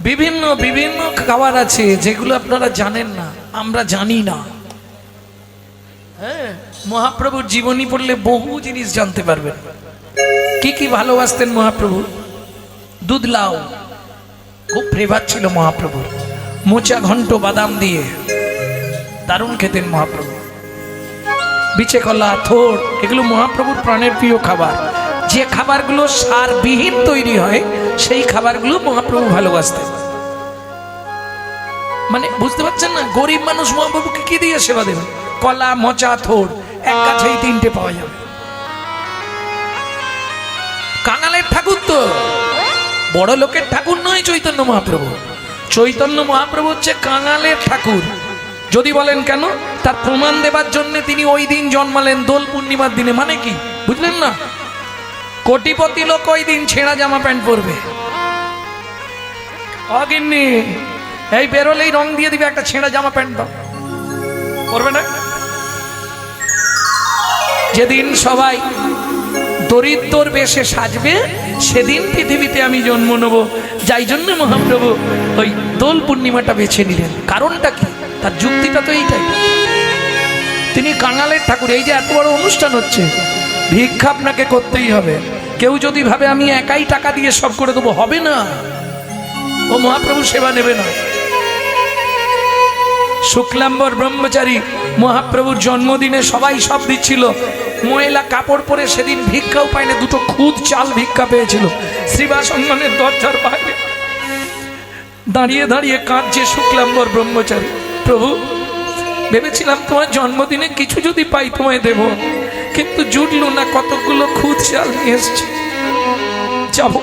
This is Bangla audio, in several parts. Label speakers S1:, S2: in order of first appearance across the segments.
S1: বিভিন্ন বিভিন্ন খাবার আছে যেগুলো আপনারা জানেন না, আমরা জানি না। হ্যাঁ, মহাপ্রভুর জীবনী পড়লে বহু জিনিস জানতে পারবেন। কি কি ভালোবাসতেন মহাপ্রভু? দুধ লাউ খুব ফেভার ছিল মহাপ্রভুর। মোচা ঘন্ট বাদাম দিয়ে দারুণ খেতেন মহাপ্রভু। বিচে কলা, থোড়, এগুলো মহাপ্রভুর প্রাণের প্রিয় খাবার। যে খাবারগুলো সারবিহীন তৈরি হয় সেই খাবারগুলো মহাপ্রভু ভালোবাসতেন। মানে বুঝতে পারছেন না, গরিব মানুষ মহাপ্রভুকে কি দিয়ে সেবা দেবেন? কলা, মোচা, থোড়, এক গাছেই তিনটে পাওয়া যাবে। কাঙালের ঠাকুর তো, বড় লোকের ঠাকুর নয় চৈতন্য মহাপ্রভু। চৈতন্য মহাপ্রভু হচ্ছে কাঙালের ঠাকুর। যদি বলেন কেন, তার প্রমাণ দেবার জন্য তিনি ওই দিন জন্মালেন, দোল পূর্ণিমার দিনে। মানে কি বুঝলেন না? কোটিপতি লোক ওই দিন ছেঁড়া জামা প্যান্ট পরবে। অগিন্নি এই বেরোলেই রং দিয়ে দিবে, একটা ছেঁড়া জামা প্যান্ট দাও, পরবে না। যেদিন সবাই দরিদ্র বেশে সাজবে সেদিন পৃথিবীতে আমি জন্ম নেব। যাই জন্য মহাপ্রভু ওই দোল পূর্ণিমাটা বেছে নিলেন। কারণটা কি? তার যুক্তিটা তো এইটাই। তিনি কাঙালের ঠাকুর। এই যে এত বড় অনুষ্ঠান হচ্ছে, ভিক্ষা আপনাকে করতেই হবে। কেউ যদি ভাবে আমি একাই টাকা দিয়ে সব করে দেবো, হবে না। ও মহাপ্রভু সেবা নেবে না। শুক্লাম্বর ব্রহ্মচারী মহাপ্রভুর জন্মদিনে সবাই সব দিচ্ছিল। ময়লা কাপড় পরে সেদিন ভিক্ষাও পায়নি, দুটো খুদ চাল ভিক্ষা পেয়েছিল। শ্রীবাসঙ্গনের দরজার বাইরে দাঁড়িয়ে দাঁড়িয়ে কাঁদছে শুক্লাম্বর ব্রহ্মচারী। প্রভু, ভেবেছিলাম তোমার জন্মদিনে কিছু যদি পাই তোমায় দেব, কিন্তু জুটল না, কতগুলো খুদ চাল নিয়ে এসছে। যাব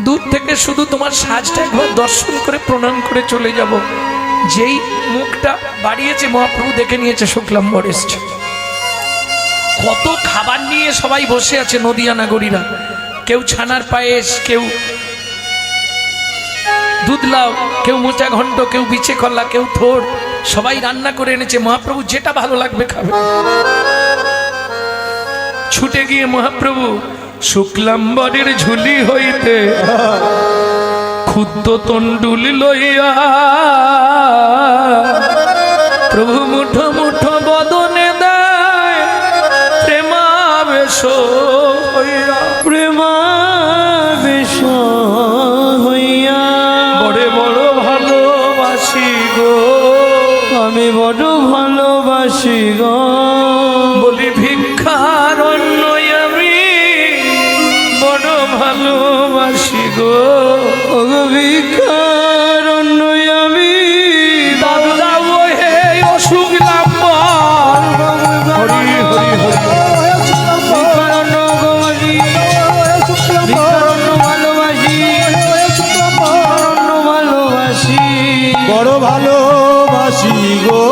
S1: দূর থেকে শুধু তোমার সাজটা একবার দর্শন করে প্রণাম করে চলে যাব। যেই মুখটা বাড়িয়েছে মহাপ্রভু দেখে নিয়েছে শুক্লাম্বর এসছে। কত খাবার নিয়ে সবাই বসে আছে নদিয়া নাগরীরা। কেউ ছানার পায়েস, কেউ দুধ লাউ, কেউ মোচা ঘন্ট, কেউ বিচে কলা, কেউ থোড়, সবাই রান্না করে এনেছে। মহাপ্রভু যেটা ভালো লাগবে খাবে। ছুটে গিয়ে মহাপ্রভু শুক্লাম্বরের ঝুলি হইতে ক্ষুদ্র তন্ডুল লইয়া প্রভু মুঠো মুঠো বদনে দেয় প্রেমাবেশ হইয়া,
S2: প্রেমাবেশ হইয়া।
S1: বড় বড় ভালোবাসি গো,
S2: আমি বড় ভালোবাসি গো।
S1: বলি ভিক্ষার অন্য আমি বড় ভালোবাসি গো।
S2: ও ভিক্ষার অন্য আমি
S1: দাদা হে অসুখ লাম্বর, হরি হরি হরি,
S2: ভিক্ষার অন্য ভালোবাসি, ভিক্ষার অন্য ভালোবাসি, ভিক্ষার অন্য ভালোবাসি,
S3: বড় ভালোবাসি গো।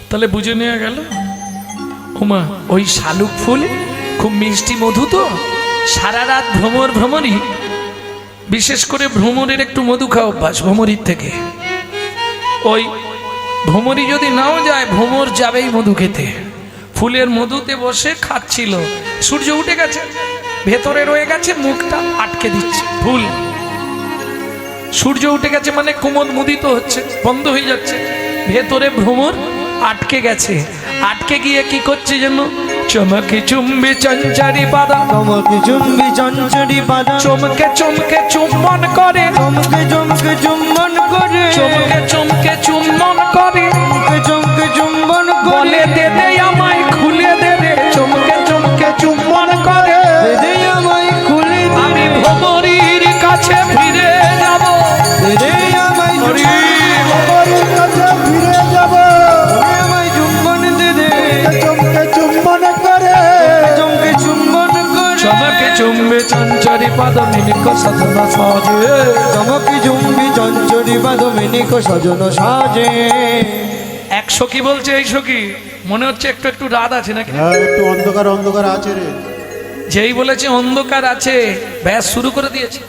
S1: তাহলে বুঝে নেওয়া গেল। ওমা, ওই শালুক ফুল খুব মিষ্টি মধু তো। সারা রাত ভ্রমরই, বিশেষ করে ভ্রমরের একটু মধু খাওয়া অভ্যাস ভ্রমরির থেকে। ওই ভ্রমরি যদি নাও যায়, ভ্রমর যাবেই মধু খেতে। ফুলের মধুতে বসে খাচ্ছিল। সূর্য উঠে গেছে, ভেতরে রয়ে গেছে, মুখটা আটকে দিচ্ছে ফুল। সূর্য উঠে গেছে মানে কুমোদ মুদিত হচ্ছে, বন্ধ হয়ে যাচ্ছে। ভেতরে ভ্রমর আটকে গেছে। আটকে গিয়ে কি করছে যেন, চমকে চুম্বি চঞ্চরি পাদা,
S2: চমকে চুম্বি চঞ্চরি পাদা,
S1: চমকে চমকে চুম্বন করে,
S2: চমকে চমকে চুম্বন করে,
S1: চমকে চমকে চুম্বন করে,
S2: চমকে চমকে চুম্বন
S1: বলে
S2: করে,
S1: দে দে আমায় খুলে দে দে, চমকে চমকে চুম্বন করে,
S2: দে দে আমায় খুলে দে,
S1: আমি ভ্রমরীর কাছে ফিরে যাব,
S2: দে দে আমায়
S1: হরি
S3: ভ্রমরের কাছে ফিরে যাব,
S2: আমায় চুম্বন দে দে,
S3: চমকে চুম্বন করে,
S2: চমকে চুম্বন করে,
S1: চমকে চুম্বে চঞ্চরি পাদ মিনিক সাধনা সাজে,
S2: চমকে চুম্বি চঞ্চরি পাদ মিনিক সজন সাজে।
S1: এক সখী বলছে, এই সখী মনে হচ্ছে একটু একটু রাত আছে নাকি?
S3: হ্যাঁ, একটু অন্ধকার অন্ধকার আছে রে।
S1: যেই বলেছে অন্ধকার আছে, ব্যাস শুরু করে দিয়েছে।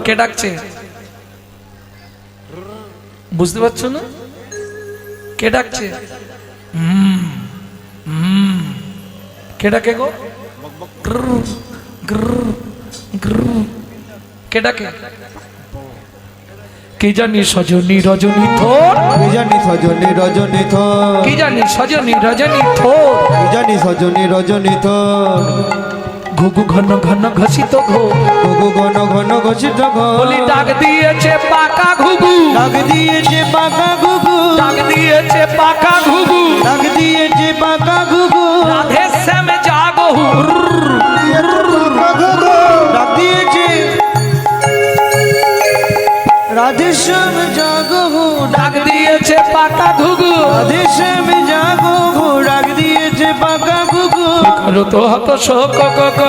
S1: কে ডাকছে বুঝতে পারছো না? কে ডাকছে? কে ডাকে গো? গ্রুর, গ্রুর, গ্রুর। কে ডাকে? কি জানি সজনী রজনী থোর,
S2: কি জানি সজনী রজনী থোর,
S1: কি জানি সজনী রজনী থোর,
S2: কি জানি সজনী রজনী থোর,
S1: ঘুঘু ঘন ঘন ঘষিত ঘো,
S2: ঘুঘু ঘন ঘন ঘোষিত ঘোর,
S1: বলি ডাক দিয়েছে পাকা ঘুঘু,
S2: ডাক দিয়েছে পাকা ঘুঘু,
S1: ডাক দিয়েছে পাকা ঘুঘু,
S2: ডাক দিয়েছে পাকা ঘুঘু,
S1: রাধে শ্যাম জাগো,
S2: ডাক দিয়েছে রাধেশ্যাম জাগো,
S1: ডাক দিয়েছে পাকা ঘুঘু,
S2: রাধেশ্যাম জাগো, ডাক দিয়েছে পাকা ঘুঘু,
S1: কারো তো হত শোক কক,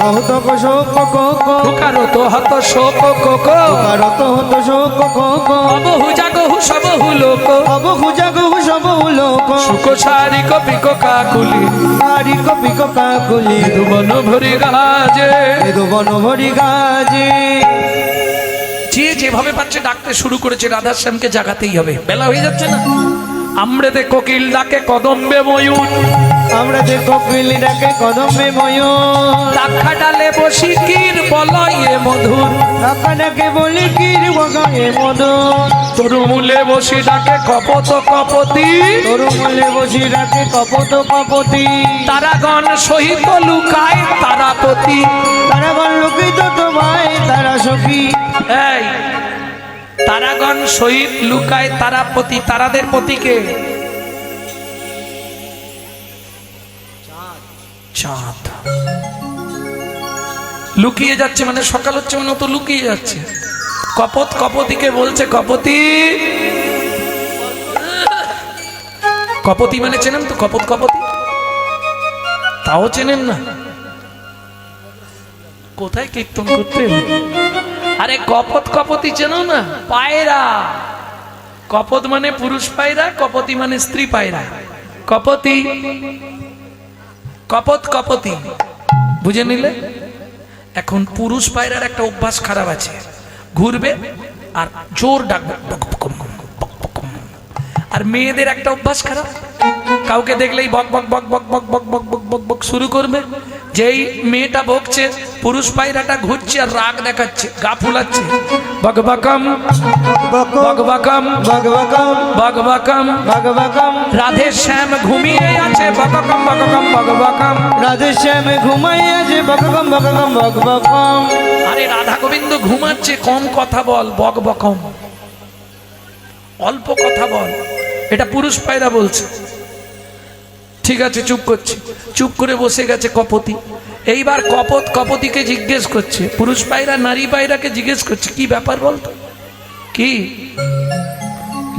S2: কহত শোক কক,
S1: কারো তো হত শোক কক,
S2: কারত হত শোক কক,
S1: অবহু জাগহু সবহু লোক,
S2: অবহু জাগো সব লোক,
S1: সুখ সারি কপিক কাকুলি,
S2: হারি কপি কাকুলি,
S1: ধুবন ভরি গাজে।
S2: মৃদু বন ভরি গাজে।
S1: যে যেভাবে পাচ্ছে ডাকতে শুরু করেছে, রাধাশ্যামকে জাগাতেই হবে, বেলা হয়ে যাচ্ছে না। আমরেতে কোকিল ডাকে কদম্বে ময়ূর,
S2: আমরা যে কপিলি ডাকে কদমে ময়ূর,
S1: দাক্ষা ডালে বসি কির বলয়ে মধুর,
S2: ডাকা ডাকে বলি কির বগায়ে মধুর,
S1: তরুমূলে বসি ডাকে কপত কপতি,
S2: তোর মলে বসি ডাকে কপত কপতি,
S1: তারাগণ সহিত লুকায় তারাপতি।
S2: তারাগণ লোকিত তোমায় তারা সখী,
S1: এই তারাগণ সহিত লুকায় তারাপতি, তারাদের পতিকে চাঁদ। লুকিয়ে যাচ্ছে মানে সকাল হচ্ছে মানে ও তো লুকিয়ে যাচ্ছে। কপত কপতিকে বলছে কপতি, কপতি মানে চেনেন তো? কপত কপতি তাও চেনেন না? কোথায় কীর্তন করতে? আরে কপত কপতি চেনো না? পায়রা। কপত মানে পুরুষ পায়রা, কপতি মানে স্ত্রী পায়রা। কপতি, কপত কপতি বুঝে নিলে? এখন পুরুষ পায়রার একটা অভ্যাস খারাপ আছে, ঘুরবে আর জোর ডাকবে, আর মেয়েদের একটা অভ্যাস খারাপ, কাউকে দেখলেই বক বক বক বক বক বক বক বক বক বক শুরু করবে। যেই মেয়েটা বকছে, পুরুষ পায়রাটা ঘুরছে আর রাগ দেখাচ্ছে, গা ফুলাচ্ছে, বক বকম বক বকম
S2: ভগবকম
S1: বক বকম।
S2: ভগবকম,
S1: রাধে শ্যাম ঘুমিয়ে আছে, বককম বককম বক বকম।
S2: রাধেশ্যাম ঘুমাইয়া যে বকবকম বকবকম বকবকম,
S1: আরে রাধা গোবিন্দ ঘুমাচ্ছে, কম কথা বল, বক বকম, অল্প কথা বল। এটা পুরুষ পায়রা বলছে। ঠিক আছে, চুপ করছে, চুপ করে বসে গেছে কপতি। এইবার কপত কপতিকে জিজ্ঞেস করছে, পুরুষ পায়রা নারী পায়রাকে জিজ্ঞেস করছে, কি ব্যাপার বলতো? কি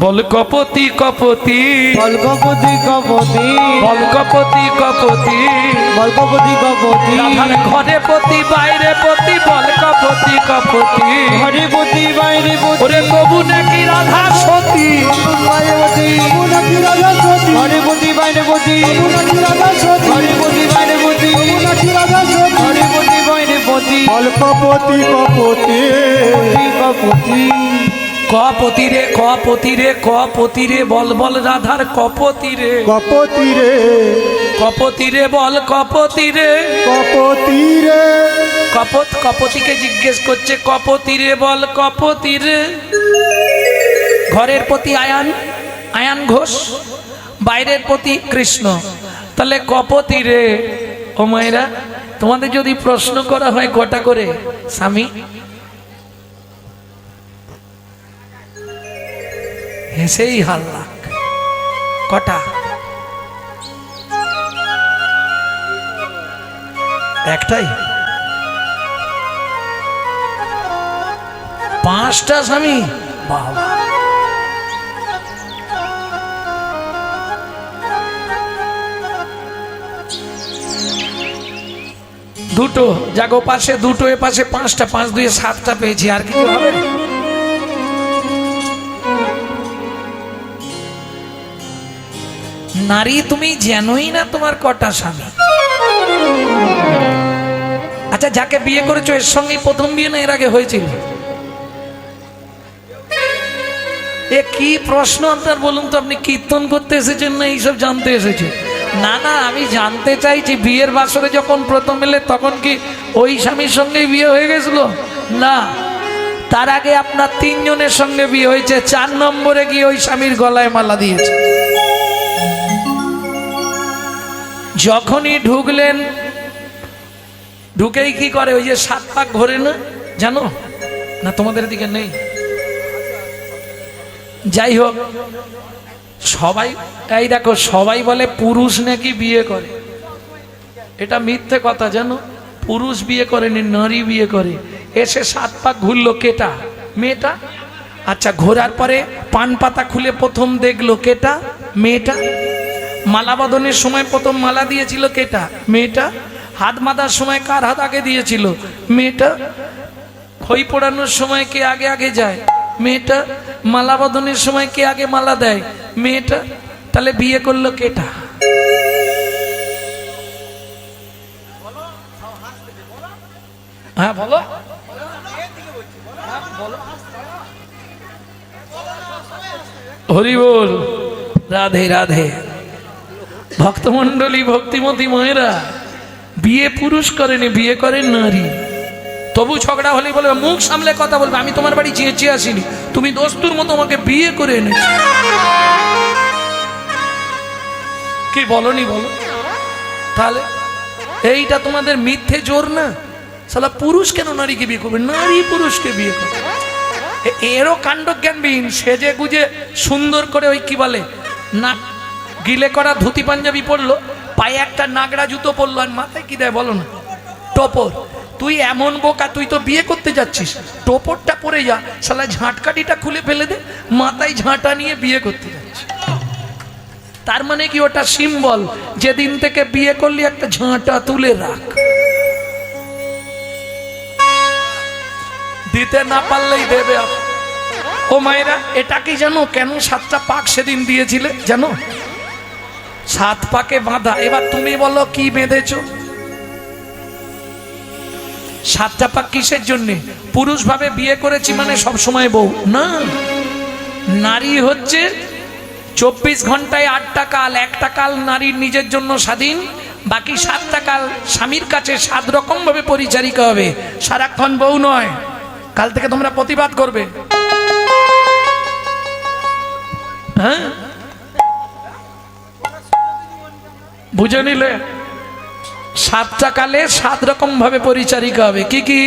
S1: বল কপতি কপতি,
S2: বল কপতি কপতি,
S1: বল কপতি কপতি,
S2: বল কপতি কপতি,
S1: রাধার ঘরে পতি বাইরে পতি, বল কপতি কপতি।
S2: ঘরে পতি বাইরে পতি,
S1: ওরে কবু নাকি রাধা সতী,
S2: বাইরে পতি,
S3: নাকি রাজা সতী,
S2: ঘরে পতি বাইরে পতি,
S3: নাকি রাজা সতী,
S2: ঘরে পতি বাইরে পতি,
S3: নাকি রাজা সতী,
S2: ঘরে পতি বাইরে পতি,
S3: অল্পপতি কপতি,
S2: কপতি,
S1: কপতি রে কপতি রে কপতি রে, বল বল রাধার কপতি রে,
S3: কপতি রে,
S1: কপতি রে বল কপতি রে।
S3: কপতি রে,
S1: কপত কপতিকে জিজ্ঞেস করছে, কপতি রে বল কপতি রে। ঘরের প্রতি আয়ান, আয়ান ঘোষ, বাইরের প্রতি কৃষ্ণ, তাহলে কপতি রে। ও মায়েরা, তোমাদের যদি প্রশ্ন করা হয় কটা করে স্বামী, হেসেই হাল্লা, কটা? একটাই? পাঁচটা স্বামী? বাবা, দুটো জাগো পাশে, দুটো এ পাশে, পাঁচটা, 5 2 7টা পেয়েছি, আর কিছু হবে? নারী তুমি জানোই না তোমার কটা স্বামী। আচ্ছা, যাকে বিয়ে করেছো এর সঙ্গেই প্রথম বিয়ে না এর আগে হয়েছিল? এ কি প্রশ্ন আপনার বলুন তো? আপনি কীর্তন করতে এসেছেন না এইসব জানতে এসেছেন? না না, আমি জানতে চাইছি বিয়ের বাসরে যখন প্রথম এলে তখন কি ওই স্বামীর সঙ্গে বিয়ে হয়ে গেছিল? না, তার আগে আপনার 3 জনের সঙ্গে বিয়ে হয়েছে, 4 নম্বরে গিয়ে ওই স্বামীর গলায় মালা দিয়েছে। যখনই ঢুকলেন, ঢুকেই কি করে, ওই যে 7 পাক ঘোরে না, জানো না? তোমাদের দিকে নেই? যাই হোক, সবাই এই দেখো, সবাই বলে পুরুষ নাকি বিয়ে করে, এটা মিথ্যে কথা জানো। পুরুষ বিয়ে করেনি, নারী বিয়ে করে। এসে 7 পাক ঘুরলো, কেটা? মেয়েটা। আচ্ছা, ঘোরার পরে পান পাতা খুলে প্রথম দেখলো, কেটা? মেয়েটা। মালা বদনের সময় প্রথম মালা দিয়েছিল, কেটা? মেয়েটা। হাত মাথার সময় কার হাত আগে দিয়েছিল? মেয়েটা। খই পোড়ানোর সময় কে আগে আগে যায়? মেয়েটা। মালা বদনের সময় কে আগে মালা দেয়? মেয়েটা। তাহলে বিয়ে করলো কেটা? হ্যাঁ বলো, হরি বল, রাধে রাধে। ভক্তমন্ডলী, ভক্তিমতী মায়েরা, বিয়ে পুরুষ করেনি, বিয়ে করেন নারী। তবু ঝগড়া হলে বলবে, মুখ সামলে কথা বলবে, আমি তোমার বাড়ি চেঁচিয়ে আসিনি, তুমি দস্তুর মতো আমাকে বিয়ে করে এনেছো। কি বলনি বলো? তাহলে এইটা তোমাদের মিথ্যে জোর না? সালা পুরুষ কেন নারীকে বিয়ে করবে? নারী পুরুষকে বিয়ে করবে। এরও কাণ্ডজ্ঞানবিহীন, সেজে গুজে সুন্দর করে ওই কি বলে না, গিলে করা ধুতি পাঞ্জাবি পরলো, পায়ে একটা নাগড়া জুতো পরলো, আর মাথায় কি দেয় বলো না? টোপর। তুই এমন বোকা, তুই তো বিয়ে করতে যাচ্ছিস, টোপরটা পরে যা, শালা ঝাঁটকাটিটা খুলে ফেলে দে, মাথায় ঝাঁটা নিয়ে বিয়ে করতে যাচ্ছিস। তার মানে কি ওটা সিম্বল, যেদিন থেকে বিয়ে করলি একটা ঝাঁটা তুলে রাখ, দিতে না পারলেই দেবে। ও মায়েরা, এটা কি জানো কেন 7টা পাক সেদিন দিয়েছিলে? জানো? 7 পাকে বাঁধা। এবার তুমি বলো কি বেঁধেছো? 7টা পাক কিসের জন্যে? পুরুষ ভাবে বিয়ে করেছি মানে সব সময় বউ না। নারী হচ্ছে 24 ঘন্টায় 8টা কাল, একটা কাল নারীর নিজের জন্য স্বাধীন, বাকি 7টা কাল স্বামীর কাছে 7 রকম ভাবে পরিচারিকা হবে, সারাক্ষণ বউ নয়। কাল থেকে তোমরা প্রতিবাদ করবে, হ্যাঁ? বুঝে নিলে? 7টা কালে 7 রকম ভাবে পরিচারিকা হবে। কি কি?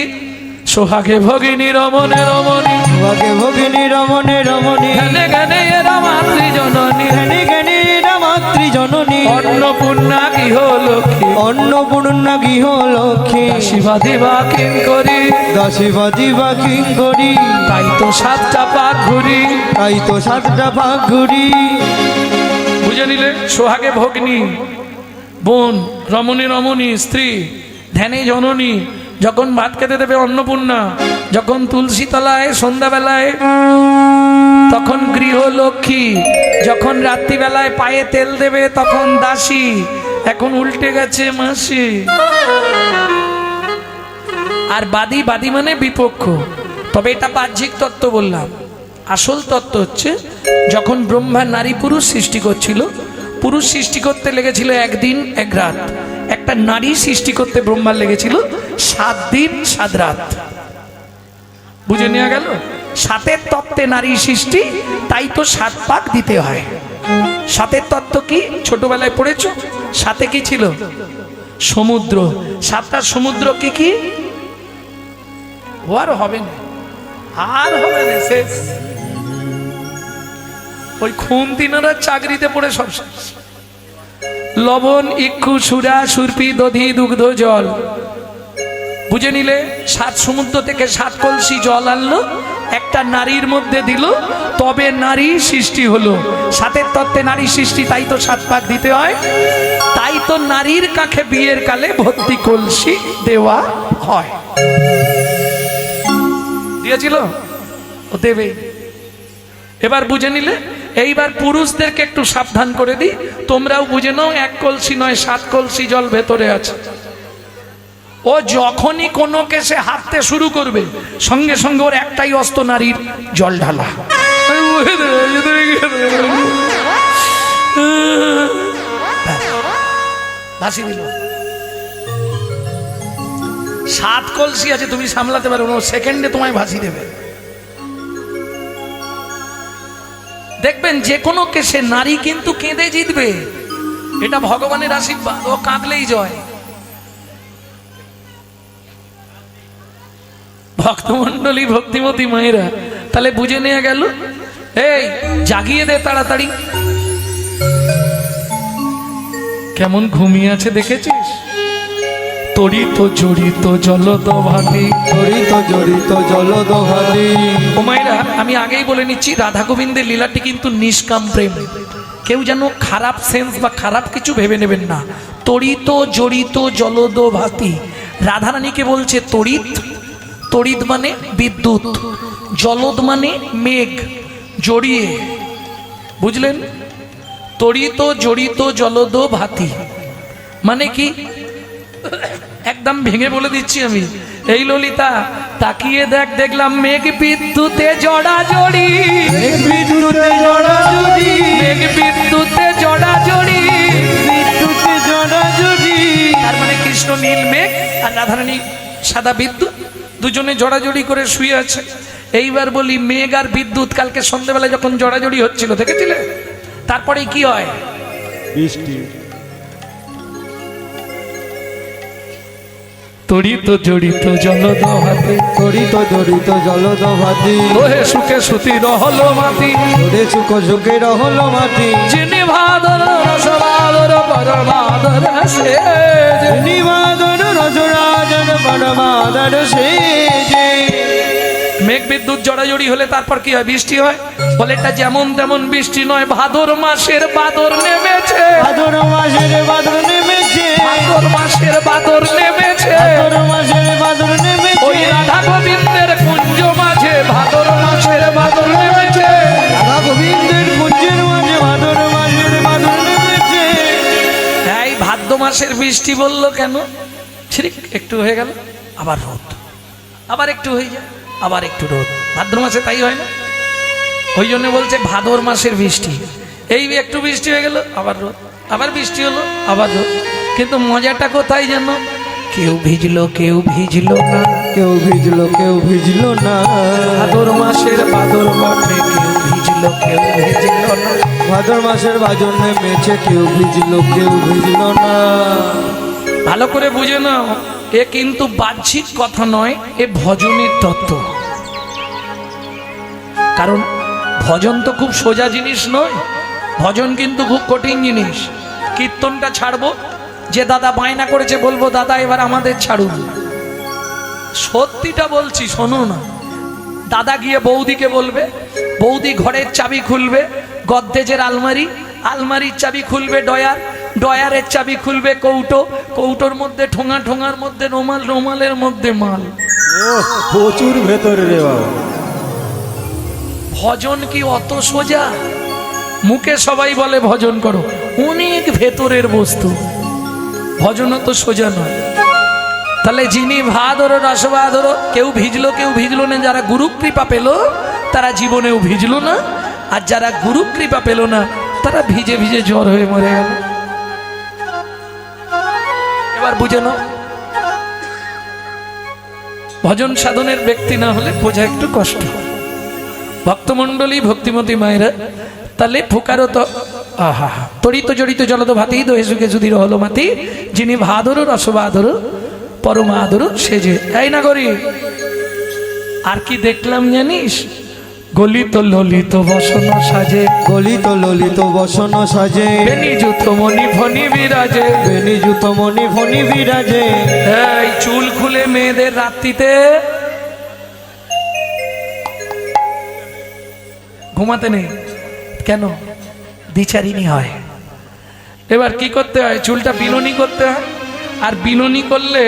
S1: সোহাগে ভগিনী রমণে রমণী,
S2: সোহাগে ভগিনী রমণে রমণী,
S1: জ্ঞানে জ্ঞানে এরা মাতৃজননী,
S2: জ্ঞানে জ্ঞানে এরা মাতৃজননী,
S1: অন্নপূর্ণা গৃহ লক্ষ্মী,
S2: অন্নপূর্ণা গৃহ লক্ষ্মী,
S1: শিবাধিবা কিঙ্করী,
S2: দাসীবাদিবা কিঙ্করী।
S1: তাই তো 7টা পাক ঘুরি,
S2: তাই তো 7টা পাক ঘুরি।
S1: বুঝে নিলে? সোহাগে ভগ্নী বোন, রমণী রমণী স্ত্রী, ধ্যানে জননী, যখন ভাত খেতে দেবে অন্নপূর্ণা, যখন তুলসী তলায় সন্ধ্যাবেলায় তখন গৃহলক্ষ্মী, যখন রাত্রিবেলায় পায়ে তেল দেবে তখন দাসী। এখন উল্টে গেছে মাসি। আর বাদী, বাদী মানে বিপক্ষ। তবে এটা বাহ্যিক তত্ত্ব বললাম, আসল তত্ত্ব হচ্ছে যখন ব্রহ্মা নারী পুরুষ সৃষ্টি করছিল, পুরুষ সৃষ্টি করতে লেগেছিল 1 দিন 1 রাত, একটা নারী সৃষ্টি করতে ব্রহ্মার লেগেছিল 7 দিন 7 রাত। বুঝে নেওয়া গেল? 7এর তত্ত্বে নারী সৃষ্টি, তাই তো 7 পাক দিতে হয়। 7এর তত্ত্ব কি ছোটবেলায় পড়েছো? 7এ কি ছিল? সমুদ্র। 7টা সমুদ্র কি কি? আর হবে না, আর হবে না, শেষ। ওই খুন্তিনারা চাকরিতে পড়ে সব শেষ। লবণ, ইক্ষু, সুরা, সুরপি, দধি, দুগ্ধ, জল। বুঝে নিলে? 7 সমুদ্র থেকে 7 কলসি জল আনলো, একটা নারীর মধ্যে দিল, তবে নারী সৃষ্টি হলো। 7এর তত্ত্বে নারী সৃষ্টি, তাই তো 7 পাক দিতে হয়। তাই তো নারীর কাছে বিয়ের কালে ভর্তি কলসি দেওয়া হয়। দিয়েছিল? ও দেবে। এবার বুঝে নিলে? এইবার পুরুষদেরকে একটু সাবধান করে দিই, তোমরাও বুঝে নাও, 1 কলসি নয় 7 কলসি জল ভেতরে আছে। ও যখনই কোনো কেসে হাঁটতে শুরু করবে, সঙ্গে সঙ্গে ওর একটাই অস্ত্র, নারীর জল ঢালা। ভাসি দিল। 7 কলসি আছে, তুমি সামলাতে পারো না, সেকেন্ডে তোমায় ভাসি দেবে। দেখবেন যে কোনো কেসে নারী কিন্তু কেঁদে জিতবে, এটা ভগবানের আশীর্বাদ। ও কাঁদলেই জয়। ভক্তমণ্ডলী, ভক্তিমতী মায়েরা, তাহলে বুঝে নেওয়া গেল। এই জাগিয়ে দে তাড়াতাড়ি। কেমন ঘুমিয়ে আছে দেখেছিস? তড়িত জড়িত জলদ ভাতি,
S2: তড়িত জড়িত জলদ ভাতি।
S1: ও মায়েরা, আমি আগেই বলে নিচ্ছি, রাধা গোবিন্দের লীলাটি কিন্তু নিষ্কাম প্রেম। কেউ যেন খারাপ সেন্স বা খারাপ কিছু ভেবে নেবেন না। তড়িত জড়িত জলদ ভাতি, রাধারানীকে বলছে তড়িৎ। তড়িৎ মানে বিদ্যুৎ, জলদ মানে মেঘ, জড়িয়ে, বুঝলেন? তড়িত জড়িত জলদ ভাতি মানে কি? একদম ভেঙে বলে দিচ্ছি আমি। এই ললিতা, তাকিয়ে দেখ, দেখলাম মেঘ বিদ্যুতে জড়াজড়ি,
S2: বিদ্যুতে জড়াজড়ি,
S1: মেঘ বিদ্যুতে জড়াজড়ি,
S2: বিদ্যুতে জড়াজড়ি।
S1: তার মানে কৃষ্ণ নীল মেঘ আর রাধারানী সাদা বিদ্যুৎ, দুজনে জড়াজড়ি করে শুয়ে আছে। এইবার বলি, মেঘ আর বিদ্যুৎ কালকে সন্ধ্যেবেলায় যখন জড়াজড়ি হচ্ছিল, দেখেছিলে? তারপরে কি হয়?
S3: বৃষ্টি।
S1: তড়িত জড়িত জলদ ভাতি,
S2: তড়িত জড়িত জলদ ভাতি।
S1: ওহে সুখে সুতি রহল মাতি,
S2: ওরে সুখ সুখে রহল মাটি।
S1: যিনি ভাদর রসবাদর পরমাদর সে,
S2: নিবাদন রসরাজন পরমাদর সেজে।
S1: মেঘ বিদ্যুৎ জড়াজড়ি হলে তারপর কি হয়? বৃষ্টি হয়। বলে এটা যেমন তেমন বৃষ্টি নয়, ভাদর মাসের বাদর নেমেছে,
S2: ভাদর মাসের বাদর নেমেছে,
S1: ভাদর মাসের বাদর নেমেছে,
S2: ভাদর মাসের বাদর নেমেছে।
S1: ওই রাধা গোবিন্দের কুঞ্জ মাঝে ভাদর মাসের বাদর নেমেছে।
S2: রাধা গোবিন্দের কুঞ্জের মাঝে ভাদর মাসের বাদর নেমেছে।
S1: এই ভাদ্র মাসের বৃষ্টি বললো কেন? ঠিক একটু হয়ে গেল, আবার রোদ, আবার একটু হয়ে যায়, আবার একটু রোদ। ভাদ্র মাসে তাই হয় না? ওই জন্য বলছে ভাদর মাসের বৃষ্টি। এই একটু বৃষ্টি হয়ে গেল, আবার রোদ, আবার বৃষ্টি হলো, আবার রোদ। কিন্তু মজাটা কোথায় যেন? কেউ ভিজলো, কেউ ভিজলো না,
S2: কেউ ভিজলো, কেউ ভিজলো না।
S1: ভাদর মাসের বাদর বটে, কেউ ভিজলো, কেউ ভিজলো না।
S2: ভাদর মাসের বাদর নেমেছে, কেউ ভিজলো, কেউ ভিজলো না।
S1: ভালো করে বুঝে নাও, এ কিন্তু বাহ্যিক কথা নয়, এ ভজনের তত্ত্ব। কারণ ভজন তো খুব সোজা জিনিস নয়, ভজন কিন্তু খুব কঠিন জিনিস। কীর্তনটা ছাড়বো, যে দাদা বায়না করেছে বলবো, দাদা এবার আমাদের ছাড়ুন। সত্যিটা বলছি, শোনো না। দাদা গিয়ে বৌদিকে বলবে, বৌদি ঘরের চাবি খুলবে গদ্দেজের আলমারি, আলমারির চাবি খুলবে ডয়ার, ডয়ারের চাবি খুলবে কৌটো, কৌটোর মধ্যে ঠোঙা, ঠোঙার মধ্যে রুমাল, রুমালের মধ্যে মাল।
S3: প্রচুর ভেতরে রে বাবা।
S1: ভজন কি অত সোজা? মুখে সবাই বলে ভজন করো, অনেক ভেতরের বস্তু। ভজন তো সোজা নয়। তাহলে যিনি ভাদর রসবাদর, কেউ ভিজলো, কেউ ভিজলো না। যারা গুরু কৃপা পেল তারা জীবনেও ভিজলো না, আর যারা গুরু কৃপা পেল না তারা ভিজে ভিজে জ্বর হয়ে মরে গেল। এবার বুঝে নাও, ভজন সাধনের ব্যক্তি না হলে বোঝা একটু কষ্ট। ভক্তমণ্ডলী, ভক্তিমতী মায়েরা, তাহলে ফুকারও তো আহা, তড়িত জড়িত জলদ ভাতি, দোহে সুখে সুধীর হলো মাতি, যিনি ভাদর রসবাদর পরমাদর সেজে। এই না করি। আর কি দেখলাম জানিস? গলিত ললিত বসন সাজে,
S2: গলিত ললিত বসন সাজে,
S1: বেনি জুত মণি ফণি বিরাজে,
S2: বেনি জুত মণি ফণি বিরাজে।
S1: এই চুল খুলে মেয়েদের রাত্রিতে ঘুমাতে নেই কেন? দ্বিচারিণী হয়। এবার কি করতে হয়? চুলটা বিনুনি করতে হয়, আর বিনুনি করলে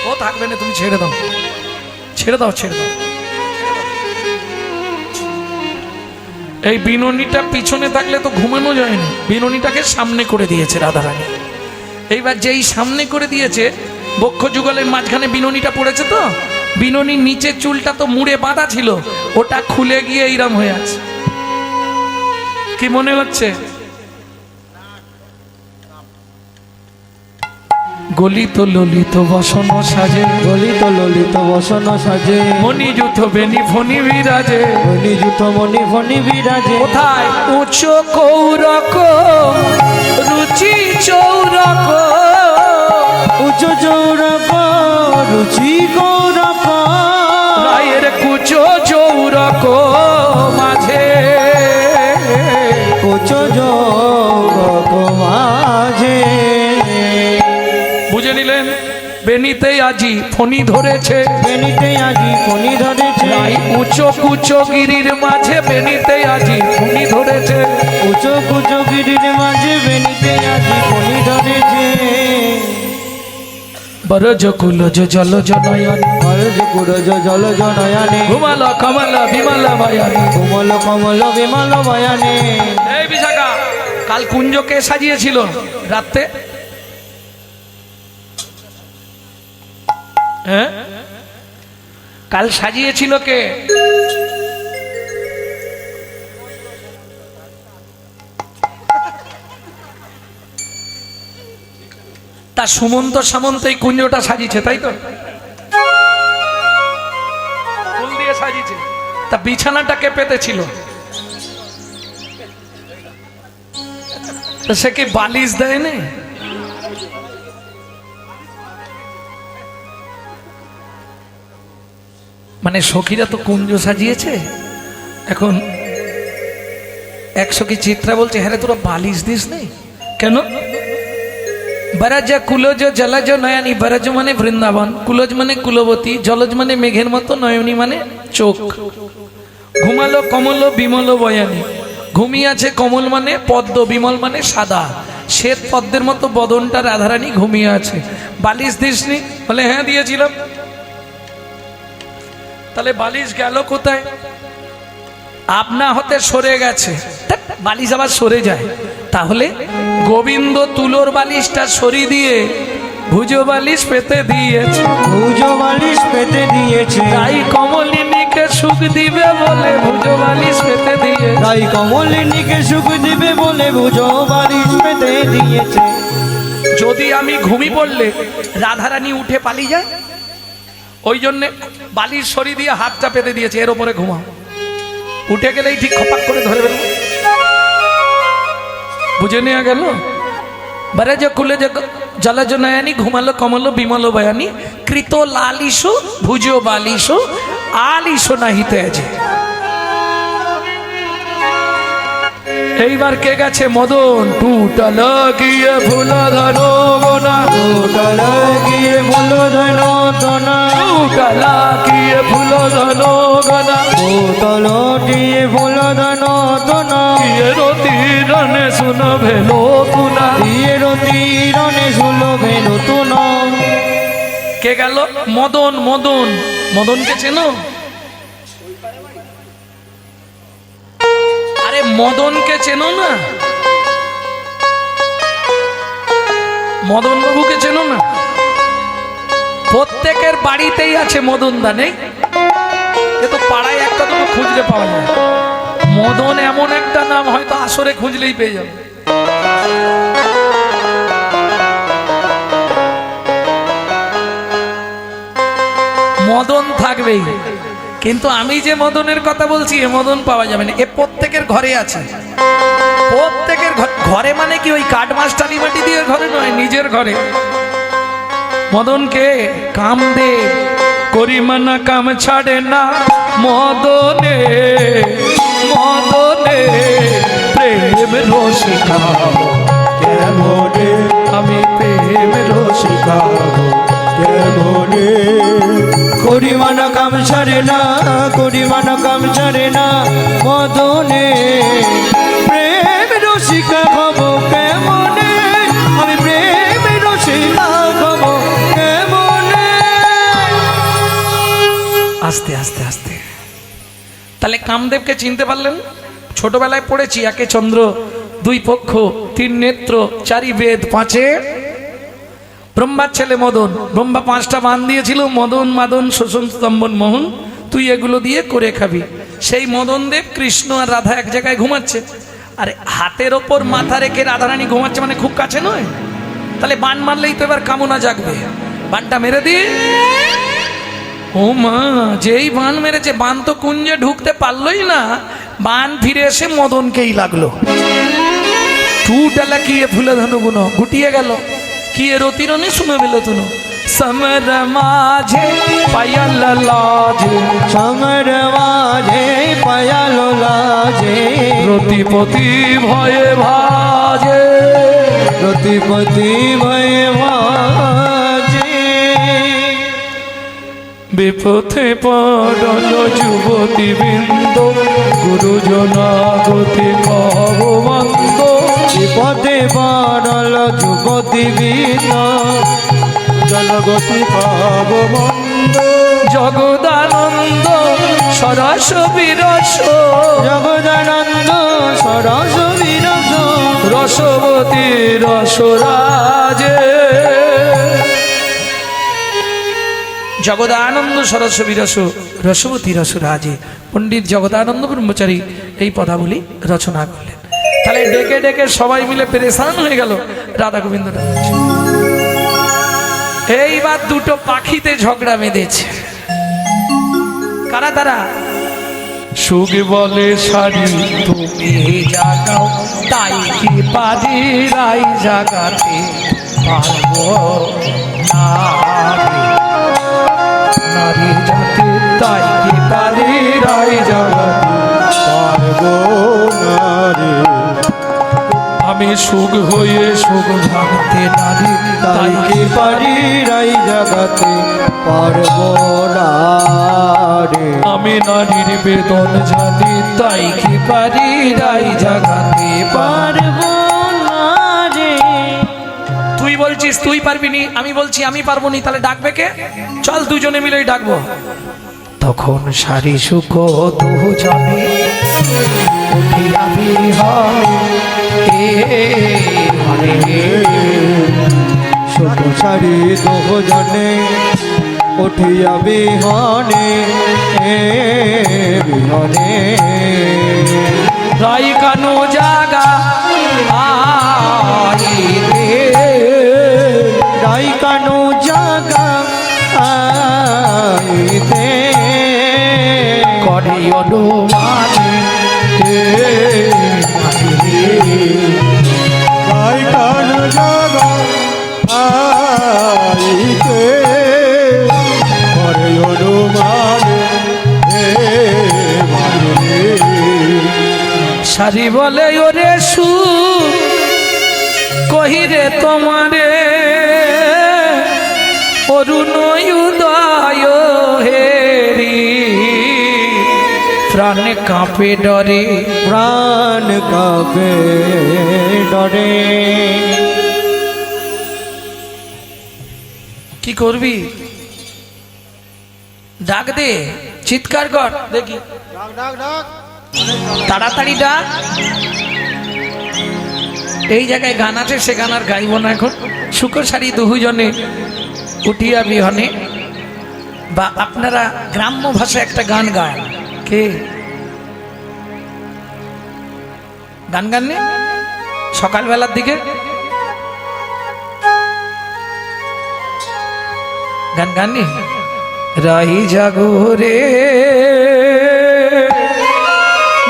S1: ও থাকবে না, তুমি ছেড়ে দাও, ছেড়ে দাও, ছেড়ে দাও। এই বিনুনিটা পিছনে থাকলে তো ঘুমানো যায় না, বিনুনিটাকে সামনে করে দিয়েছে রাধারানী। এইবার যেই সামনে করে দিয়েছে, বক্ষ যুগলের মাঝখানে বিনুনিটা পড়েছে, তো বিনুনির নিচের চুলটা তো মুড়ে বাঁধা ছিল, ওটা খুলে গিয়ে এইরম হয়ে আছে। কি মনে হচ্ছে? গলিত ললিত বসন সাজে,
S2: গলিত ললিত বসন সাজে,
S1: মণিযুত বেনি ফণি বিরাজে,
S2: নিযুত মণি ফণি বিরাজে।
S1: কোথায়? উচ্চ কৌরক রুচি চৌরক,
S2: উচ্চ চৌরক রুচি গৌরক,
S1: রায়ের কুচ চৌরক মাঝে,
S2: কুচ চৌরক মাঝে।
S1: বুঝে নিলেন? বেনিতে আজি ফণি ধরেছে,
S2: বেনিতে আজি ফণি ধরেছে,
S1: রাই উচ্চ কুচ গিরির মাঝে বেনিতে আজি ফণি ধরেছে,
S2: উচ্চ কুচ গিরির মাঝে বেনিতে আজি ফণি ধরেছে।
S1: বরজ কুলজ জলজ নয়ন,
S2: করজ কুরজ জল জনয়ানে,
S1: ঘুমাল কমল বিমল বয়ানে।
S2: কোমল কমল বিমল বয়ানে।
S1: এই বিশাখা, কাল কুঞ্জকে সাজিয়েছিল রাতে? হ্যাঁ, কাল সাজিয়েছিল কে? তা সুমন্ত সামন্ত এই কুঞ্জটা সাজিয়েছে, তাই তো? ফুল দিয়ে সাজিয়েছে। তা বিছানাটা কে পেতেছিল? তা সে কি বালিশ দেয় না? মানে সখীরা তো কুঞ্জ সাজিয়েছে। এখন এক সখী চিত্রা বলছে, হ্যাঁ রে তোরা বালিশ দিস নেই কেন? বরজ কুলজ জলজ নয়নী, বরজ মানে বৃন্দাবন, কুলজ মানে কুলবতী, জলজ মানে মেঘের মতো, নয়নী মানে চোখ। ঘুমালো কমল বিমল বয়ানী, ঘুমিয়ে আছে কমল মানে পদ্ম, বিমল মানে সাদা, শ্বেত পদ্মের মতো বদনটা রাধারানী ঘুমিয়ে আছে। বালিশ দিসনি? বলে হ্যাঁ দিয়েছিলাম। তাহলে বালিশ গেল কোথায়? আপনা হতে সরে গেছে। বালিশ আবার সরে যায়। তাহলে গোবিন্দ তুলোর বালিশটা সরিয়ে দিয়ে ভুজ বালিশ পেতে দিয়েছে,
S2: ভুজ বালিশ পেতে দিয়েছে,
S1: তাই কমলিনীকে সুখ দিবে বলে ভুজ বালিশ পেতে দিয়েছে,
S2: তাই কমলিনীকে সুখ দিবে বলে ভুজ বালিশ পেতে দিয়েছে।
S1: যদি আমি ঘুমি পড়লে রাধারানী উঠে পালিয়ে যায়, ওই জন্যে বালিশ সরিয়ে দিয়ে হাতটা পেতে দিয়েছে, এর ওপরে ঘুমাও। উঠে গেলেই ঠিক খপাক করে ধরে ফেলবো। বুঝে নেওয়া গেল? বরজ কুলজ জলজ নয়নী, ঘুমালো কমল বিমল বয়ানী, কৃত লালিসো ভুজ বালিসো আলিসো নাহি তেজে। এইবার কে গেছে? মদন। টুটল গিয়ে ফুল ধন গোনা,
S2: টুটল গিয়ে ফুল ধন গোনা,
S1: টুটল গিয়ে ফুল ধন গোনা,
S2: টুটল গিয়ে ফুল ধন গোনা,
S1: রতি রনে শুন ভেলো তুনা,
S2: রতি রনে শুন ভেলো তুনা।
S1: কে গেল? মদন। মদন, মদনকে চেনো? আরে মদনকে চেনো না? মদন বাবুকে চেনো না? প্রত্যেকের বাড়িতেই আছে মদন দা, নেই? এ তো পাড়ায় একটা দুটো খুঁজলে পাওয়া যায়। মদন এমন একটা নাম, হয়তো আসরে খুঁজলেই পেয়ে যাবে। মদন থাকবেই, কিন্তু আমি যে মদনের কথা বলছি এ মদন পাওয়া যাবে না। এ প্রত্যেকের ঘরে আছে। প্রত্যেকের ঘরে মানে কি ওই কাঠ মাস্টারি মাটি দিয়ে ঘরে নয়, নিজের ঘরে। মদনকে কাম দে করি মানা কাম ছাড়ে না, মদনে মদনে প্রেম রসিকা
S3: কেমনে
S1: আমি প্রেম রসিকা
S3: কেমনে
S2: করিমানা কাম ছাড়ে না, করিমানা কাম ছাড়ে না, মদনে প্রেম রসিকা হব কেমনে, আমি প্রেম রসিকা হব কেমনে।
S1: আস্তে আস্তে আস্তে। তাহলে কামদেবকে চিনতে পারলেন? ছোটবেলায় পড়েছি, একে চন্দ্র, দুই পক্ষ, তিন নেত্র, চারি বেদ, পাঁচে ব্রহ্মার ছেলে মদন, ব্রহ্মা 5টা বান দিয়েছিল, মদন মাদন শোষণ স্তম্ভন মোহন, তুই এগুলো দিয়ে করে খাবি। সেই মদন দেব, কৃষ্ণ আর রাধা এক জায়গায় ঘুমাচ্ছে, আর হাতের ওপর মাথা রেখে রাধারানী ঘুমাচ্ছে, মানে খুব কাছে নয়। তাহলে বান মারলেই তো এবার কামনা জাগবে, বানটা মেরে দিয়ে, ও মা, যেই বান মেরেছে, বান তো কুঞ্জে ঢুকতে পারলই না, বান ফিরে এসে মদনকেই লাগলো। টুটালা কি ফুলে ধনু গুণ গুটিয়ে গেল, কি রতিরনে শুনে পেল তুনো, সমর মাঝে পায়াল লাজে,
S2: সমর মাঝে পায়াল লাজে,
S1: রতিপতি ভয়ে ভাজে,
S2: রতিপতি ভয়ে ভাজে।
S1: বিপথে পড়ল যুবতী বৃন্দ, গুরুজনা গতি কবন্দ,
S2: বিপদে পড়ল যুবতী বৃন্দ,
S3: জনগতি পাব মন্দ,
S1: জগদানন্দ সরস বিরস,
S2: জগদানন্দ সরস বিরস,
S1: রসবতী রসরাজে। জগদানন্দ সরস বিরস, রসবতী রসরাজে। পণ্ডিত জগদানন্দ ব্রহ্মচারী এই পদাবলী রচনা করলেন। তাহলে ডেকে ডেকে সবাই মিলে পেরেশান হয়ে গেল রাধা গোবিন্দ। এইবার দুটো পাখিতে ঝগড়া বেঁধেছে। কারা তারা? সুখ বলে শাড়ি তুমি জাগাও, তাই কি পারি রাই জাগাতে পারবো না, নারী জাতি তাই কি পারি রাই জাগাতে
S3: পারবো না রে।
S1: আমি সুখ হয়ে সুখ ভাঙতে নারী,
S2: তাই কি পারি রাই জাগাতে পারবো না রে।
S1: আমি নারীর বেদন জানি, তাই কি পারি রাই জাগাতে
S2: পারবো না রে।
S1: তুই বলছিস তুই পারবি নি, আমি বলছি আমি পারবো নি, তাহলে ডাকবে কে? চল দুজনে মিলেই ডাকবো। তখন সারি সুখ দুজনে উঠিয়া বিহনে,
S2: ছোট সারি দুজনে উঠিয়া বিহনে, বিহনে
S1: রাই কানু জাগা আইতে,
S2: রাই কানু জাগা আইতে,
S1: করে অনুমানে
S3: গাই কান জাগা আইতে, করে অনুমানে হে মানে।
S1: সারি বলে ওরে সু কহিরে তোমারে, অরুণ উদয় হেরি, প্রাণ কাঁপে ডরে,
S2: প্রাণ কাঁপে ডরে।
S1: কি করবি? ডাক দে, চিৎকার কর দেখি, তাড়াতাড়ি ডাক। এই জায়গায় গান আছে, সে গান আর গাইব না এখন। সুখসারি দুজনে উঠিয়া বিহনে, বা আপনারা গ্রাম্য ভাষায় একটা গান গান। কে গান গাননি সকালবেলার দিকে? গান গাননি? রাহি জাগো রে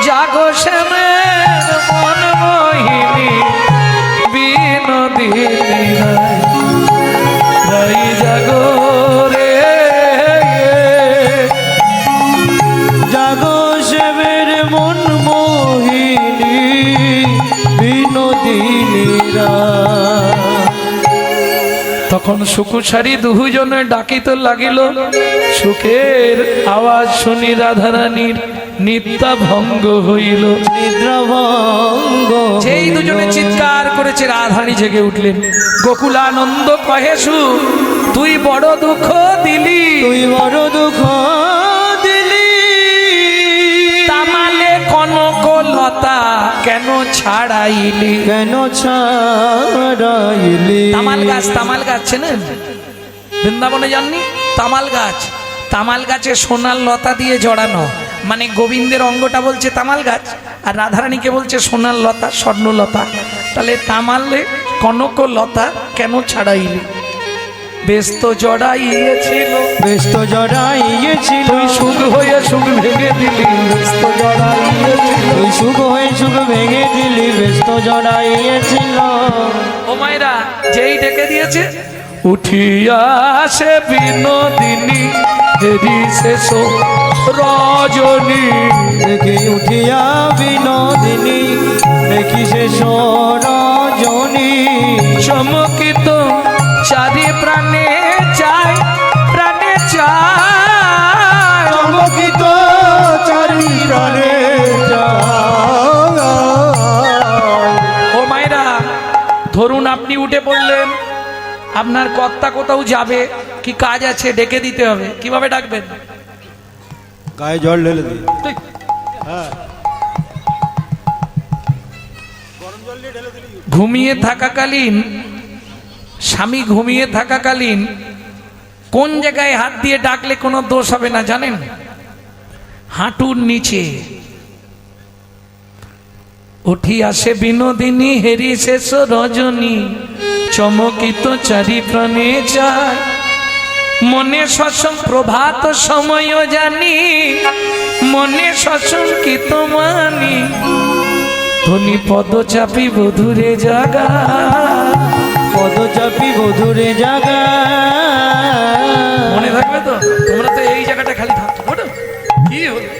S1: জাগো শ্যামের মন মোহিনী, বিনোদিনী রাই জাগো রে,
S2: জাগো শিবের মন মোহিনী, বিনোদিনী
S1: তখন সুকুসারি দুজনে ডাকিত লাগিল, সুখের আওয়াজ শুনি রাধারানীর নিদ্রা ভঙ্গ হইল।
S2: নিদ্রাভঙ্গ।
S1: যেই দুজনে চিৎকার করেছে, রাধারানী জেগে উঠলেন। গোকুলানন্দ কহে সু তুই বড় দুঃখ দিলি,
S2: তুই বড় দুঃখ দিলি,
S1: তামালে কনক লতা কেন ছাড়াইলি?
S2: কেন ছাড়াইলি?
S1: তামাল গাছ চেনেন? বৃন্দাবনে যাননি? তামাল গাছে সোনার লতা দিয়ে জড়ানো, মানে গোবিন্দের অঙ্গটা বলছে তামাল গাছ আর রাধারানীকে বলছে সোনার লতা, স্বর্ণলতা। তাহলে তামালে কনক লতা কেন ছাড়াইলি? ব্যস্ত জড়াইয়েছিল,
S2: ব্যস্ত জড়াইয়েছিল,
S1: তুই সুখ হয়ে সুখ ভেঙে দিলি। ব্যস্ত জড়াইয়েছিল,
S2: তুই সুখ হয়ে সুখ ভেঙে দিলি, ব্যস্ত জড়াইয়েছিল।
S1: ও মায়েরা, যেই ডেকে দিয়েছে উঠিয়া সে বিনোদিনী হেরি শেষ রজনী।
S2: দেখি উঠিয়া বিনোদিনী, দেখি শেষ রজনী।
S1: চমকিত চারি প্রাণে চাই, প্রাণে চাই।
S2: চমকিত চারি প্রাণে চায়।
S1: ও মায়েরা, ধরুন আপনি উঠে পড়লেন, আপনার কর্তা কোথাও যাবে, কি কাজ আছে, ডেকে দিতে হবে, কিভাবে ডাকবেন?
S3: গায়ে জল ঢেলে দিই।
S1: ঠিক। ঘুমিয়ে থাকাকালীন, স্বামী ঘুমিয়ে থাকাকালীন কোন জায়গায় হাত দিয়ে ডাকলে কোনো দোষ হবে না জানেন? হাঁটুর নিচে। উঠি আসে বিনোদিনী হেরি শেষ রজনী, চমকিত চারি প্রাণে চায়। মনে শশং প্রভাত সময় জানি, মনে শশঙ্কিত মানি। ধনী পদ চাপি বধুরে জাগা,
S2: পদ চাপি বধুরে জাগা।
S1: মনে থাকবে তো? তোমরা তো এই জায়গাটা খালি থাকতো। ওঠো, কি হলো?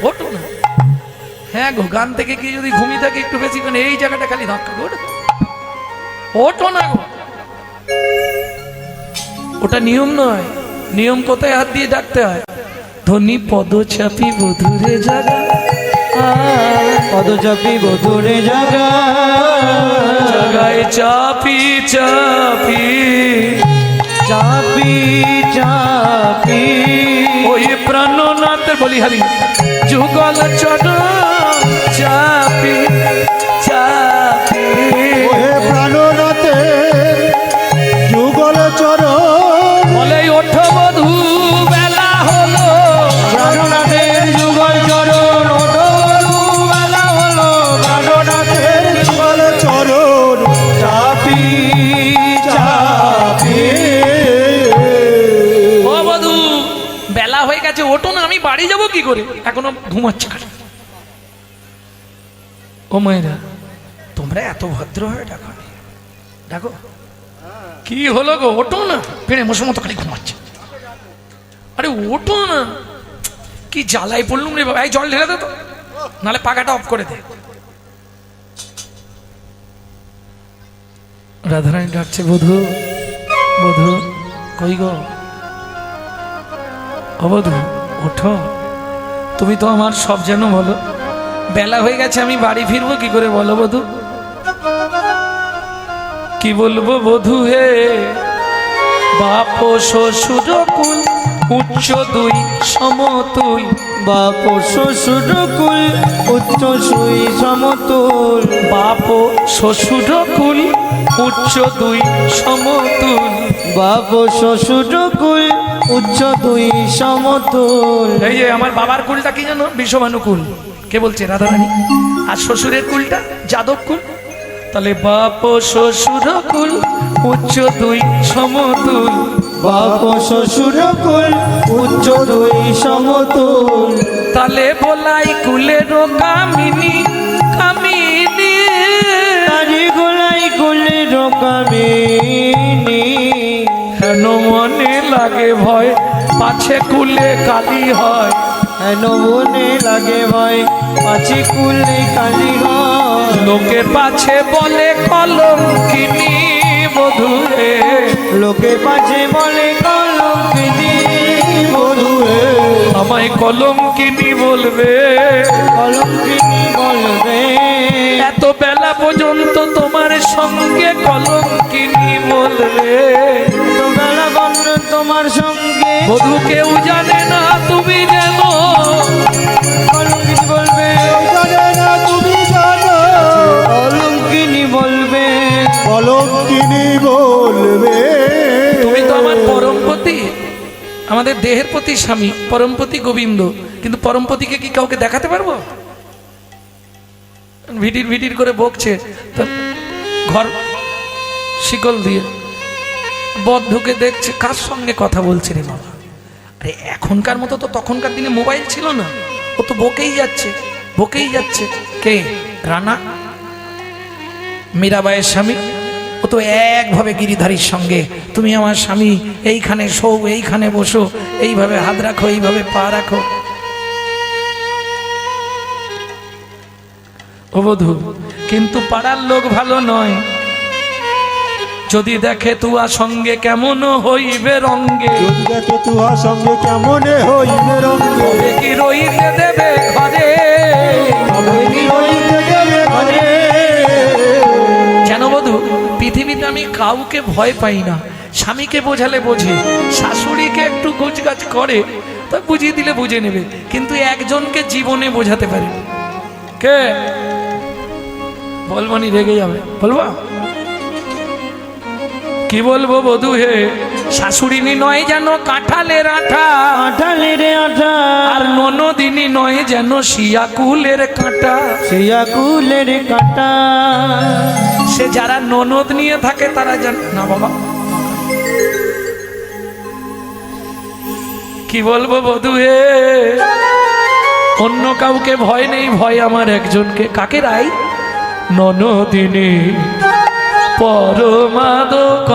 S1: ওঠো না। হ্যাঁ গো, গান থেকে কি যদি ঘুমিয়ে থাকে একটু বেশি করে, এই জায়গাটা খালি ধাক্কা। ওঠো, ওঠো না গো। ওটা নিয়ম নয়। নিয়ম কোথায় হাত দিয়ে ডাকতে হয়? ধনী পদ চাপি বধুরে জাগা,
S2: পদ চাপি বধুরে জাগা।
S1: জাগায় চাপি চাপি,
S2: চাপি চাপি,
S1: ওই প্রাণনাথের বলিহারি যুগল চট চাপি চাপি।
S3: ওহে প্রাণনাথে যুগল চরণ,
S1: বলে ওঠো বধূ বেলা হলো।
S2: প্রাণনাথের যুগল চরণ, ওঠো বেলা হলো। প্রাণনাথের
S3: যুগল চরণ
S2: চাপি চাপি।
S1: ও বধূ, বেলা হয়ে গেছে, ওঠো না, আমি বাড়ি যাব কি করে, এখনো ঘুমাচ্ছে। ও মায়েরা, তোমরা এত ভদ্র হয়ে ডাকো, ডাকো। কি হলো গো? ওঠো না, পেড়ে মশার মতো খালি ঘুমাচ্ছে। আরে ওঠো না, কি জ্বালাই পড়লুম রে বাবা। এই জল ঢেলে দে তো, নাহলে পাখাটা অফ করে দে। রাধারানী ডাকছে, বধূ বধূ, কই গো? ও বধূ, ওঠো। তুমি তো আমার সব যেন বলো। বেলা হয়ে গেছে, আমি বাড়ি ফিরবো কি করে বলো বধূ? কি বলবো বধূ হে? বাপ শ্বশুর কুল উচ্চ দুই সমতুল।
S2: বাপ শ্বশুর কুল উচ্চ সুই সমতুল।
S1: বাপ শ্বশুর কুল উচ্চ দুই সমতুল।
S2: বাপ শ্বশুর কুল উচ্চ দুই সমতুল।
S1: এই যে আমার বাবার কুলটা কি জানো? বিষভানুকুল। কে বলছে? রাধারানী। আর শ্বশুরের কুলটা যাদব কুল। তাহলে বাপ শ্বশুর কুল উচ্চ দুই সমতুল।
S2: বাপ শ্বশুর কুল উচ্চ দুই সমতুল।
S1: তালে বলাই কুলের কামিনী, কামিনী।
S2: তারি গোলাই কুলের কামিনী।
S1: হেন মনে লাগে ভয়, পাছে কুলে কালি হয়।
S2: হেন মনে লাগে ভয়, পাছে কুলে কালি হয়।
S1: লোকে পাছে বলে কলঙ্কিনী বধূরে।
S2: লোকে পাছে বলে কলঙ্কিনী বধূরে।
S1: আমায় কলঙ্কিনী বলবে,
S2: কলঙ্কিনী বলবে।
S1: এত বেলা পর্যন্ত তোমার সঙ্গে কলঙ্কিনী বলবে।
S2: তো বেলা বন্ধ তোমার সঙ্গে
S1: বধূ কেউ জানে না, তুমি জানো।
S2: কলঙ্কিনী বলবে।
S3: জানে না তুমি জানো,
S1: আমাদের দেহের প্রতি স্বামী, পরমপতি গোবিন্দ, কিন্তু পরমপতিকে কি কাউকে দেখাতে পারবো? ভিডির ভিডির করে বকছে, তো ঘর শিকল দিয়ে বদ ঢুকে দেখছে কার সঙ্গে কথা বলছে রে বাবা। আরে এখনকার মতো তো তখনকার দিনে মোবাইল ছিল না, ও তো বকেই যাচ্ছে বকেই যাচ্ছে। কে? রানা, মীরাবাইয়ের স্বামী। ও তো একভাবে গিরিধারীর সঙ্গে, তুমি আমার স্বামী, এইখানে শো, এইখানে বসো, এইভাবে হাত রাখো, এইভাবে পা রাখো। ও বধূ, কিন্তু পাড়ার লোক ভালো নয়, যদি দেখে তুয়া সঙ্গে কেমন হইবে রঙ্গে,
S3: যদি দেখে তুহার সঙ্গে কেমন হইবে রঙ্গে,
S1: তবে কি রইতে দেবে ঘরে,
S3: তবে কি হইতে দেবে ঘরে।
S1: জানো বধূ, পৃথিবীতে আমি কাউকে ভয় পাই না। স্বামীকে বোঝালে বোঝে, শাশুড়িকে একটু গোছগাছ করে, তা বুঝিয়ে দিলে বুঝে নেবে, কিন্তু একজনকে জীবনে বোঝাতে পারে। কে? বলবো নি, রেগে যাবে। বলবো কি বলবো বধূ হে, শাশুড়িনী নয় যেন কাঁঠালের আঠা,
S2: কাঁঠালের আঠা,
S1: আর ননদিনী নয় যেন শিয়াকুলের কাঁটা।
S2: শিয়াকুলের কাঁটা।
S1: সে যারা ননদ নিয়ে থাকে তারা জান না বাবা। কি বলবো বধূ হে, অন্য কাউকে ভয় নেই, ভয় আমার একজনকে। কাকে? রাই ননদিনী পরমাদক,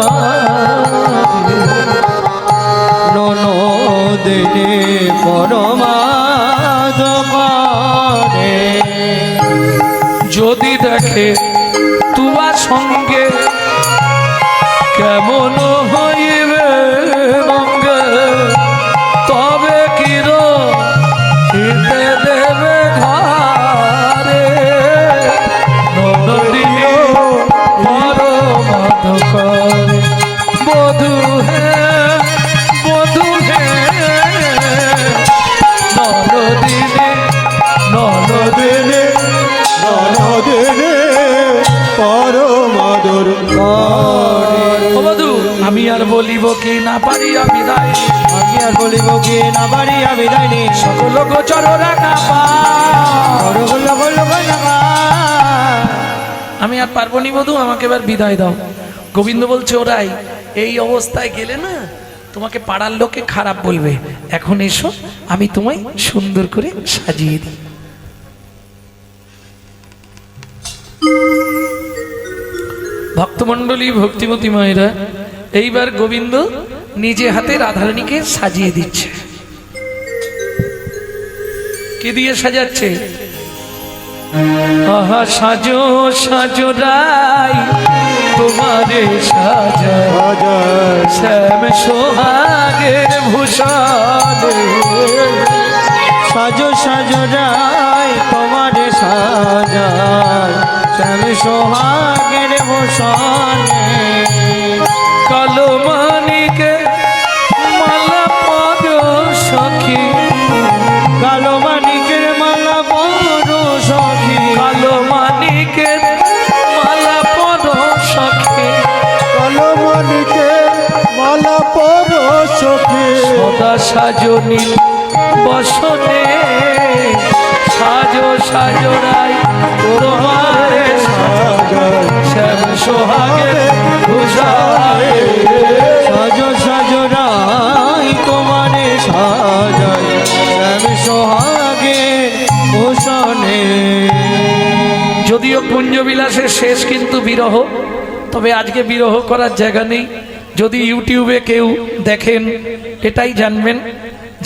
S2: ননদিনী পরমাদকারে,
S1: যদি দেখে তুয়া সঙ্গে কেমন হইবে রঙ্গে, তবে কি রইতে দেবে ঘরে, ননদিনী পরমাদকারে। বধূ হে, বধূ হে, ননদিনী ননদিনী।
S3: ননদিনী পরমাদর করে।
S1: ও বধূ, আমি আর বলিব কি না পারিয়া বিদায়,
S2: আমি আর বলিব কি না পারিয়া বিদায় নি,
S1: সকল গোচর রাখা পা। আমি আর পারবো নি বধূ, আমাকে এবার বিদায় দাও। গোবিন্দ বলছে, ওরাই এই অবস্থায় গেলে না তোমাকে পাড়ার লোকে খারাপ বলবে, এখন এসো আমি তোমায় সুন্দর করে সাজিয়ে দিই। ভক্তমণ্ডলী, ভক্তিমতী মায়েরা, এইবার গোবিন্দ নিজে হাতে রাধারানীকে সাজিয়ে দিচ্ছে। কি দিয়ে সাজাচ্ছে? আহা সাজো সাজো রাই তোমারে সাজায়,
S3: সাজায়
S1: শ্যাম সোহাগের ভূষণে,
S2: সাজো সাজো রাই তোমারে সাজায়, শ্যাম সোহাগের ভূষণে,
S1: কালো মানিকে মালা পদ সখী,
S2: কালো মানিকের মালা বড় সখী,
S1: কালো মানিকের মালা পদ সখী,
S3: কালো মানিকে মালা পর সখী,
S1: সদা সাজনী বসনে, সাজো সাজো রাই তোমারে সাজায়, শ্যাম সোহাগের ভূষণে।
S2: সাজো সাজো রাই তোমারে সাজায়, শ্যাম সোহাগের ভূষণে।
S1: যদিও কুঞ্জবিলাসের শেষ কিন্তু বিরহ, তবে আজকে বিরহ করার জায়গা নেই। যদি ইউটিউবে কেউ দেখেন, এটাই জানবেন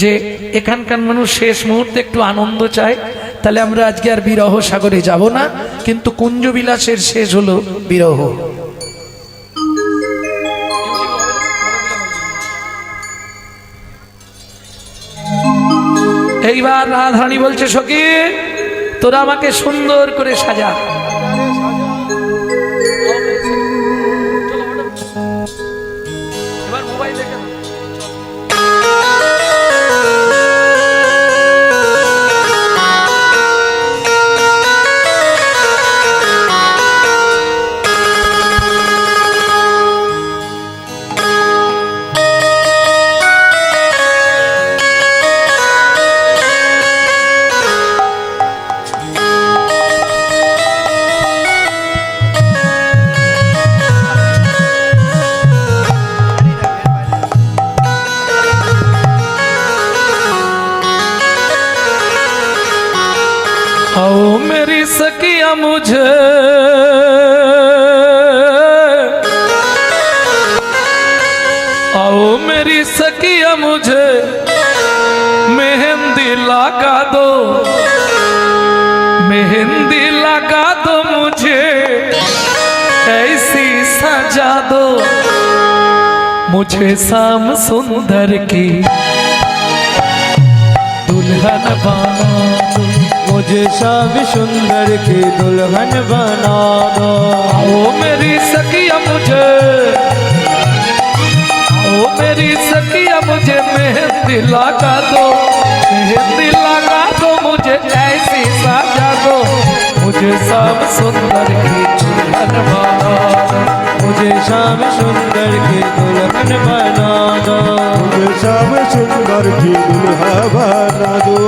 S1: যে এখানকার মানুষ শেষ মুহূর্তে একটু আনন্দ চায়, তাহলে আমরা আজকে আর বিরহ সাগরে যাব না, কিন্তু কুঞ্জবিলাসের শেষ হলো বিরহ। এইবার রাধারানী বলছে, সখী তোরা আমাকে সুন্দর করে সাজা। এবার মোবাইল দেখে मेरी सखिया मुझे आओ मेरी सखिया मुझे मेहंदी लगा दो, मेहंदी लगा दो मुझे ऐसी सजा दो, मुझे शाम सुंदर की दुल्हन बना दो,
S2: मुझे श्याम सुंदर की दुल्हन बना दो।
S1: आओ मेरी सखिया मुझे, आओ मेरी सखिया मुझे मेहंदी लगा दो, मेहंदी लगा दो मुझे ऐसी सजा दो, मुझे शाम सुंदर की दुल्हन बना दो,
S2: मुझे श्याम सुंदर की दुल्हन बना दो,
S3: मुझे श्याम सुंदर की दुल्हा बना दो।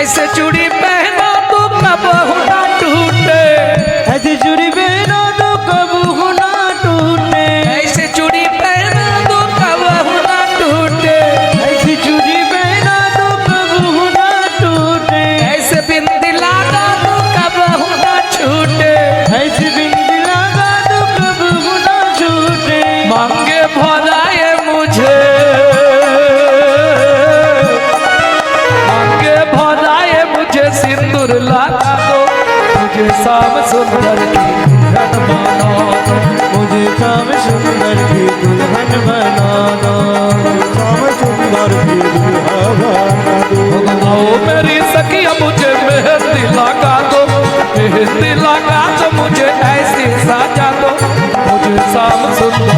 S1: ऐसे चूड़ी पहना तो कबहू ना टूटे,
S2: ऐसी चूड़ी पहनो तो कबहू ना टूटे,
S1: ऐसे चूड़ी पहना तो कबहू ना टूटे,
S2: ऐसी चूड़ी पहना तो कबहू ना टूटे,
S1: ऐसे बिंदी लगा तो कबहू ना छूटे,
S2: ऐसी बिंदी लगा तो कबहू ना छूटे,
S1: मांगे भराए मुझे, मांगे भराए मुझे सिंदूर लगा दो, मुझे शाम सुंदर की दुल्हन बना दो,
S2: मुझे श्याम सुंदर की दुल्हन बना दो,
S3: श्याम सुंदर की दुल्हा बना दो।
S1: आओ मेरी सखिया मुझे मेहंदी लगा दो, मेहंदी लगा दो मुझे ऐसी सजा दो, मुझे शाम सुंदर